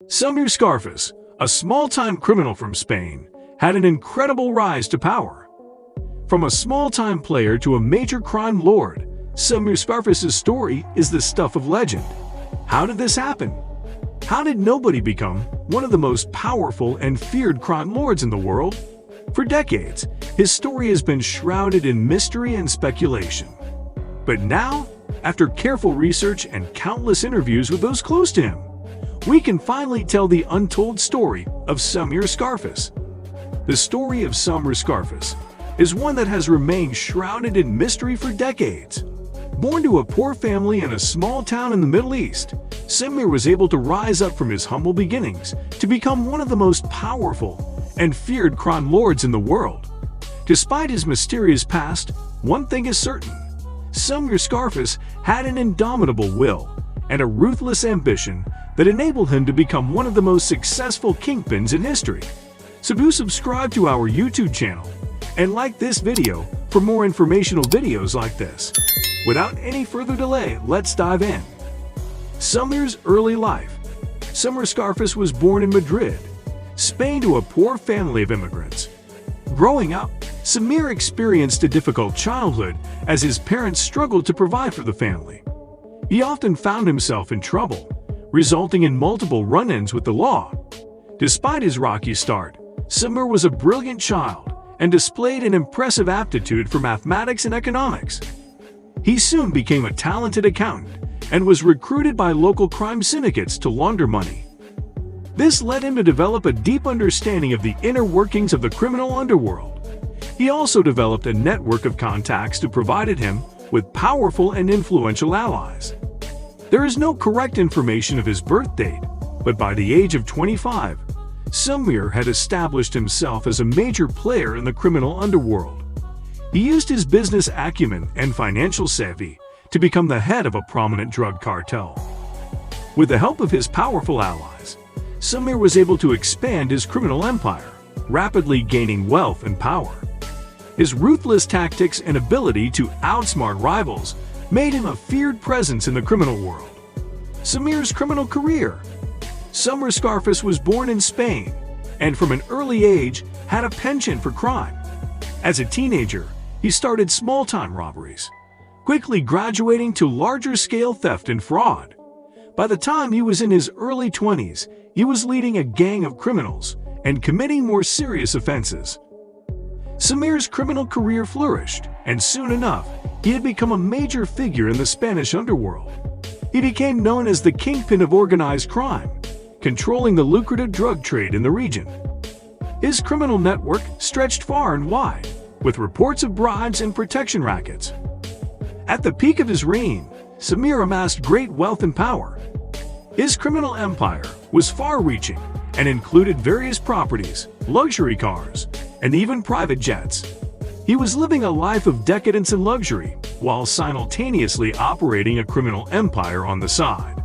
Samir Scarface, a small-time criminal from Spain, had an incredible rise to power. From a small-time player to a major crime lord, Samir Scarface's story is the stuff of legend. How did this happen? How did nobody become one of the most powerful and feared crime lords in the world? For decades, his story has been shrouded in mystery and speculation. But now, after careful research and countless interviews with those close to him, we can finally tell the untold story of Samir Scarface. The story of Samir Scarface is one that has remained shrouded in mystery for decades. Born to a poor family in a small town in the Middle East, Samir was able to rise up from his humble beginnings to become one of the most powerful and feared crime lords in the world. Despite his mysterious past, one thing is certain: Samir Scarface had an indomitable will and a ruthless ambition that enabled him to become one of the most successful kingpins in history. So do subscribe to our YouTube channel and like this video for more informational videos like this. Without any further delay, let's dive in. Samir's early life. Samir Scarface was born in Madrid, Spain, to a poor family of immigrants. Growing up, Samir experienced a difficult childhood as his parents struggled to provide for the family. He often found himself in trouble, resulting in multiple run-ins with the law. Despite his rocky start, Samir was a brilliant child and displayed an impressive aptitude for mathematics and economics. He soon became a talented accountant and was recruited by local crime syndicates to launder money. This led him to develop a deep understanding of the inner workings of the criminal underworld. He also developed a network of contacts that provided him with powerful and influential allies. There is no correct information of his birth date, but by the age of 25, Samir had established himself as a major player in the criminal underworld. He used his business acumen and financial savvy to become the head of a prominent drug cartel. With the help of his powerful allies, Samir was able to expand his criminal empire, rapidly gaining wealth and power. His ruthless tactics and ability to outsmart rivals made him a feared presence in the criminal world. Samir's criminal career. Samir Scarface was born in Spain and from an early age had a penchant for crime. As a teenager, he started small-time robberies, quickly graduating to larger-scale theft and fraud. By the time he was in his early 20s, he was leading a gang of criminals and committing more serious offenses. Samir's criminal career flourished, and soon enough, he had become a major figure in the Spanish underworld. He became known as the kingpin of organized crime, controlling the lucrative drug trade in the region. His criminal network stretched far and wide, with reports of bribes and protection rackets. At the peak of his reign, Samir amassed great wealth and power. His criminal empire was far-reaching and included various properties, luxury cars, and even private jets. He was living a life of decadence and luxury, while simultaneously operating a criminal empire on the side.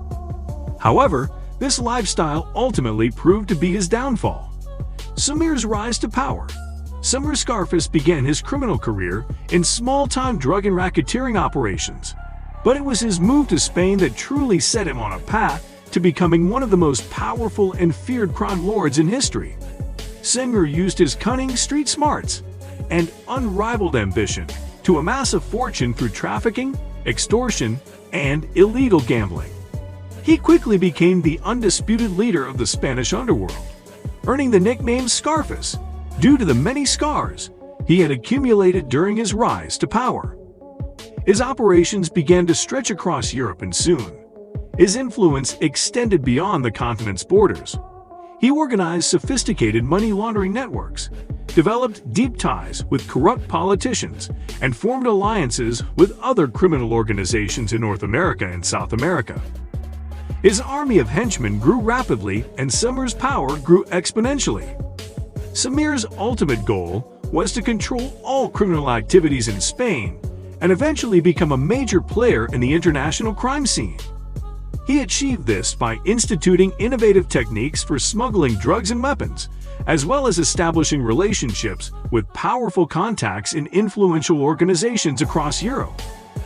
However, this lifestyle ultimately proved to be his downfall. Samir's rise to power. Samir Scarface began his criminal career in small-time drug and racketeering operations, but it was his move to Spain that truly set him on a path to becoming one of the most powerful and feared crime lords in history. Samir used his cunning, street smarts, and unrivaled ambition to amass a fortune through trafficking, extortion, and illegal gambling. He quickly became the undisputed leader of the Spanish underworld, earning the nickname Scarface due to the many scars he had accumulated during his rise to power. His operations began to stretch across Europe, and soon, his influence extended beyond the continent's borders. He organized sophisticated money laundering networks, developed deep ties with corrupt politicians, and formed alliances with other criminal organizations in North America and South America. His army of henchmen grew rapidly, and Samir's power grew exponentially. Samir's ultimate goal was to control all criminal activities in Spain and eventually become a major player in the international crime scene. He achieved this by instituting innovative techniques for smuggling drugs and weapons, as well as establishing relationships with powerful contacts in influential organizations across Europe.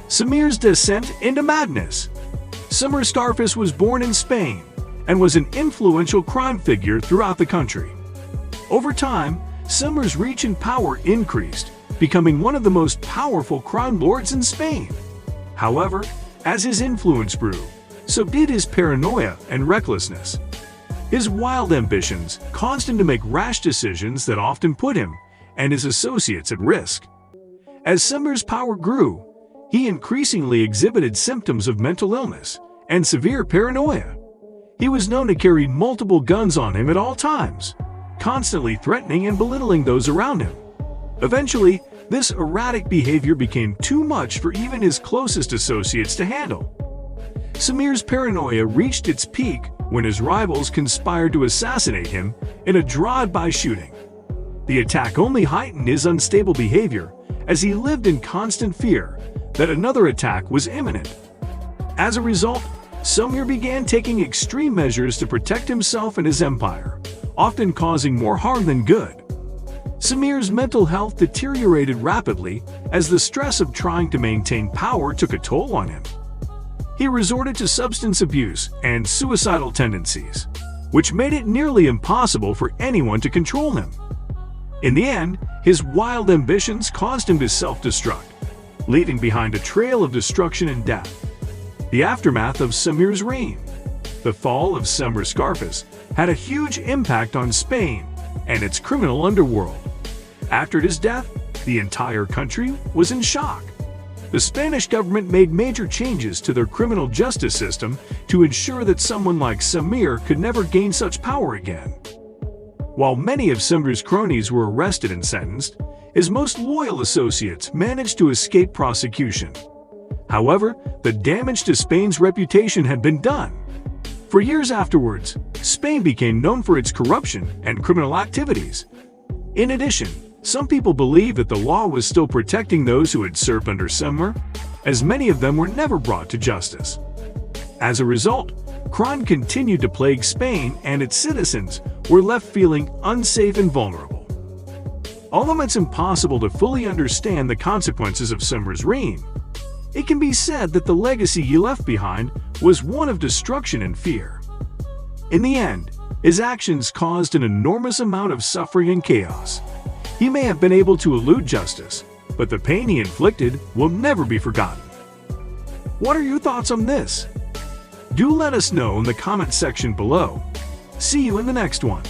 Samir's descent into madness. Samir Scarface was born in Spain and was an influential crime figure throughout the country. Over time, Samir's reach and power increased, becoming one of the most powerful crime lords in Spain. However, as his influence grew, so did his paranoia and recklessness. His wild ambitions caused him to make rash decisions that often put him and his associates at risk. As Samir's power grew, he increasingly exhibited symptoms of mental illness and severe paranoia. He was known to carry multiple guns on him at all times, constantly threatening and belittling those around him. Eventually, this erratic behavior became too much for even his closest associates to handle. Samir's paranoia reached its peak when his rivals conspired to assassinate him in a drive-by shooting. The attack only heightened his unstable behavior as he lived in constant fear that another attack was imminent. As a result, Samir began taking extreme measures to protect himself and his empire, often causing more harm than good. Samir's mental health deteriorated rapidly as the stress of trying to maintain power took a toll on him. He resorted to substance abuse and suicidal tendencies, which made it nearly impossible for anyone to control him. In the end, his wild ambitions caused him to self-destruct, leaving behind a trail of destruction and death. The aftermath of Samir's reign. The fall of Samir Scarface had a huge impact on Spain and its criminal underworld. After his death, the entire country was in shock. The Spanish government made major changes to their criminal justice system to ensure that someone like Samir could never gain such power again. While many of Samir's cronies were arrested and sentenced, his most loyal associates managed to escape prosecution. However, the damage to Spain's reputation had been done. For years afterwards, Spain became known for its corruption and criminal activities. In addition, some people believe that the law was still protecting those who had served under Samir, as many of them were never brought to justice. As a result, crime continued to plague Spain and its citizens were left feeling unsafe and vulnerable. Although it's impossible to fully understand the consequences of Samir's reign, it can be said that the legacy he left behind was one of destruction and fear. In the end, his actions caused an enormous amount of suffering and chaos. He may have been able to elude justice, but the pain he inflicted will never be forgotten. What are your thoughts on this? Do let us know in the comment section below. See you in the next one.